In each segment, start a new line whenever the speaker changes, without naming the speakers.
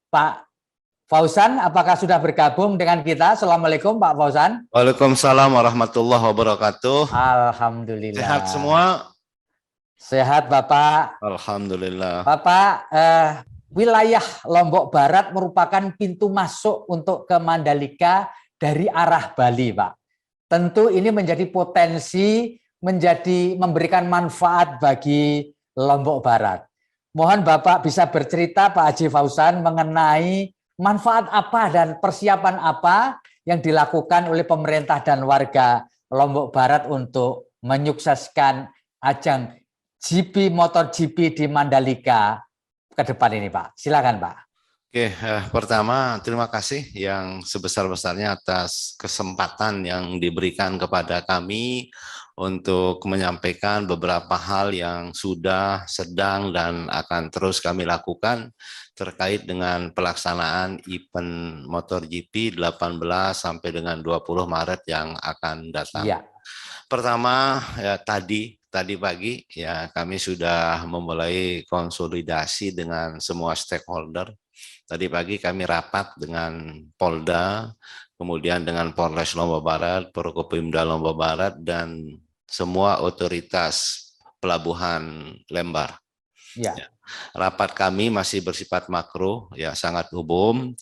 Pak Fauzan, apakah sudah bergabung dengan kita? Assalamualaikum Pak Fauzan.
Waalaikumsalam warahmatullahi wabarakatuh. Sehat
Alhamdulillah.
semua?
Sehat Bapak.
Alhamdulillah.
Bapak, wilayah Lombok Barat merupakan pintu masuk untuk ke Mandalika dari arah Bali, Pak. Tentu ini menjadi potensi, memberikan manfaat bagi Lombok Barat. Mohon Bapak bisa bercerita, Pak Haji Fauzan, mengenai manfaat apa dan persiapan apa yang dilakukan oleh pemerintah dan warga Lombok Barat untuk menyukseskan ajang MotoGP di Mandalika ke depan ini, Pak. Silakan, Pak.
Oke, pertama terima kasih yang sebesar-besarnya atas kesempatan yang diberikan kepada kami untuk menyampaikan beberapa hal yang sudah, sedang, dan akan terus kami lakukan terkait dengan pelaksanaan event MotoGP 18 sampai dengan 20 Maret yang akan datang. Ya. Pertama, ya tadi pagi ya kami sudah memulai konsolidasi dengan semua stakeholder. Tadi pagi kami rapat dengan Polda, kemudian dengan Polres Lombok Barat, Prokopimda Lombok Barat, dan semua otoritas pelabuhan Lembar. Ya. Rapat kami masih bersifat makro, ya sangat umum,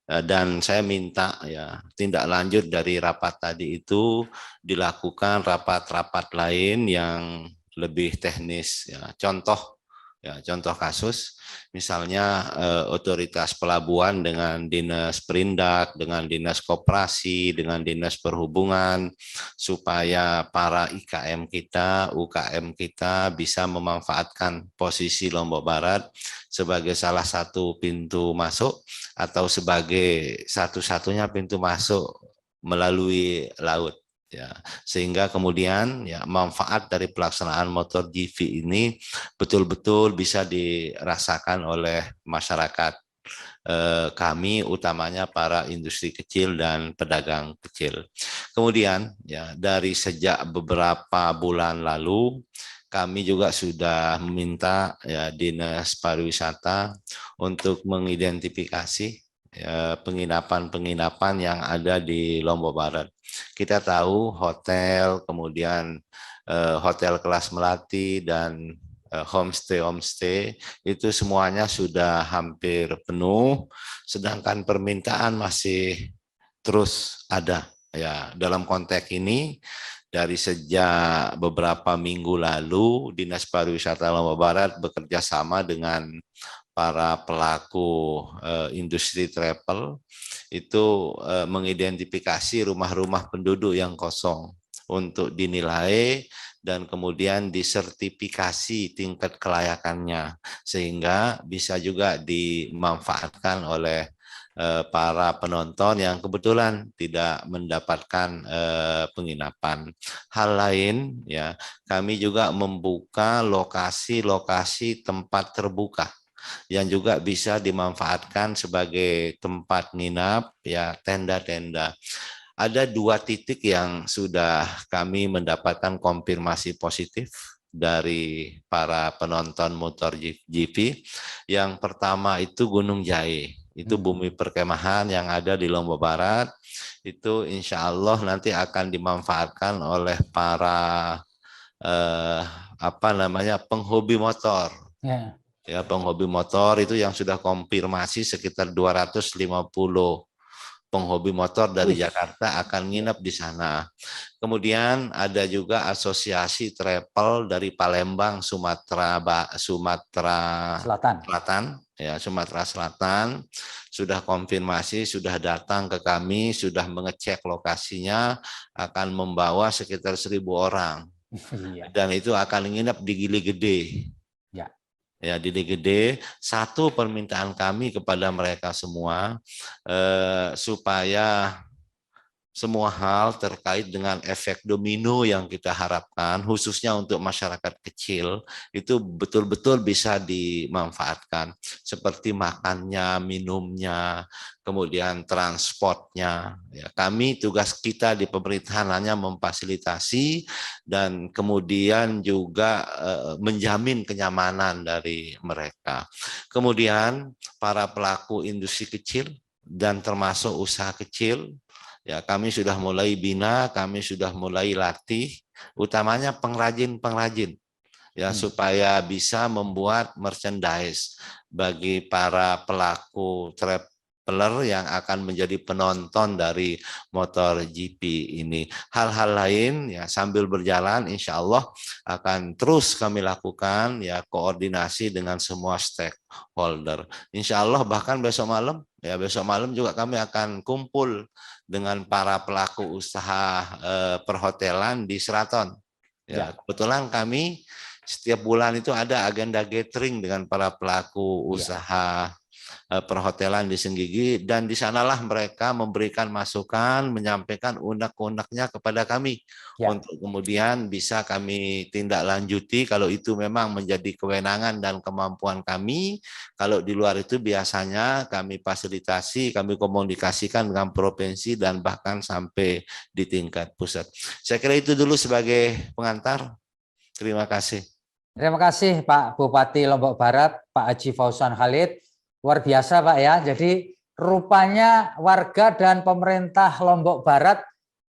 dan saya minta ya tindak lanjut dari rapat tadi itu dilakukan rapat-rapat lain yang lebih teknis. Ya. Contoh kasus, misalnya otoritas pelabuhan dengan dinas perindak, dengan dinas koperasi, dengan dinas perhubungan, supaya para IKM kita, UKM kita bisa memanfaatkan posisi Lombok Barat sebagai salah satu pintu masuk atau sebagai satu-satunya pintu masuk melalui laut. Ya, sehingga kemudian ya manfaat dari pelaksanaan MotoGP ini betul-betul bisa dirasakan oleh masyarakat kami, utamanya para industri kecil dan pedagang kecil. Kemudian ya dari sejak beberapa bulan lalu kami juga sudah meminta ya Dinas Pariwisata untuk mengidentifikasi penginapan-penginapan yang ada di Lombok Barat. Kita tahu hotel, kemudian hotel kelas melati, dan homestay itu semuanya sudah hampir penuh, sedangkan permintaan masih terus ada. Ya, dalam konteks ini dari sejak beberapa minggu lalu Dinas Pariwisata Lombok Barat bekerja sama dengan para pelaku industri travel itu mengidentifikasi rumah-rumah penduduk yang kosong untuk dinilai dan kemudian disertifikasi tingkat kelayakannya sehingga bisa juga dimanfaatkan oleh para penonton yang kebetulan tidak mendapatkan penginapan. Hal lain ya, kami juga membuka lokasi-lokasi tempat terbuka yang juga bisa dimanfaatkan sebagai tempat nginap, ya tenda-tenda. Ada 2 titik yang sudah kami mendapatkan konfirmasi positif dari para penonton MotoGP. Yang pertama itu Gunung Jahe, itu bumi perkemahan yang ada di Lombok Barat. Itu insya Allah nanti akan dimanfaatkan oleh para penghobi motor. Ya, penghobi motor itu yang sudah konfirmasi sekitar 250 penghobi motor dari Jakarta akan nginep di sana. Kemudian ada juga asosiasi travel dari Palembang, Sumatera Selatan, ya Sumatera Selatan sudah konfirmasi, sudah datang ke kami, sudah mengecek lokasinya, akan membawa sekitar 1.000 orang. Dan itu akan nginep di Gili Gede. Ya, di Gede. Satu permintaan kami kepada mereka semua supaya semua hal terkait dengan efek domino yang kita harapkan, khususnya untuk masyarakat kecil, itu betul-betul bisa dimanfaatkan, seperti makannya, minumnya, kemudian transportnya. Ya, kami tugas kita di pemerintahan hanya memfasilitasi dan kemudian juga menjamin kenyamanan dari mereka. Kemudian para pelaku industri kecil dan termasuk usaha kecil, ya, kami sudah mulai bina, kami sudah mulai latih, utamanya pengrajin-pengrajin, ya, supaya bisa membuat merchandise bagi para pelaku traveler yang akan menjadi penonton dari motor GP ini. Hal-hal lain ya sambil berjalan insya Allah akan terus kami lakukan ya koordinasi dengan semua stakeholder. Insya Allah bahkan besok malam juga kami akan kumpul dengan para pelaku usaha perhotelan di Seraton. Ya, kebetulan kami setiap bulan itu ada agenda gathering dengan para pelaku usaha perhotelan di Senggigi, dan di sanalah mereka memberikan masukan, menyampaikan unek-uneknya kepada kami untuk kemudian bisa kami tindak lanjuti kalau itu memang menjadi kewenangan dan kemampuan kami. Kalau di luar itu biasanya kami fasilitasi, kami komunikasikan dengan provinsi dan bahkan sampai di tingkat pusat. Saya kira itu dulu sebagai pengantar. Terima kasih.
Terima kasih Pak Bupati Lombok Barat, Pak Haji Fauzan Khalid. Luar biasa Pak ya, jadi rupanya warga dan pemerintah Lombok Barat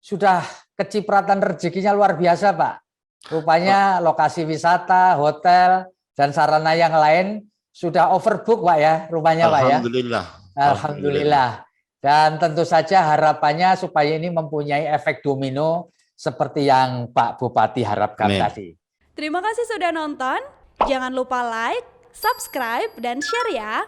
sudah kecipratan rezekinya luar biasa Pak. Rupanya lokasi wisata, hotel, dan sarana yang lain sudah overbook Pak ya, rupanya Pak ya.
Alhamdulillah.
Alhamdulillah. Dan tentu saja harapannya supaya ini mempunyai efek domino seperti yang Pak Bupati harapkan tadi.
Terima kasih sudah nonton, jangan lupa like, subscribe, dan share ya.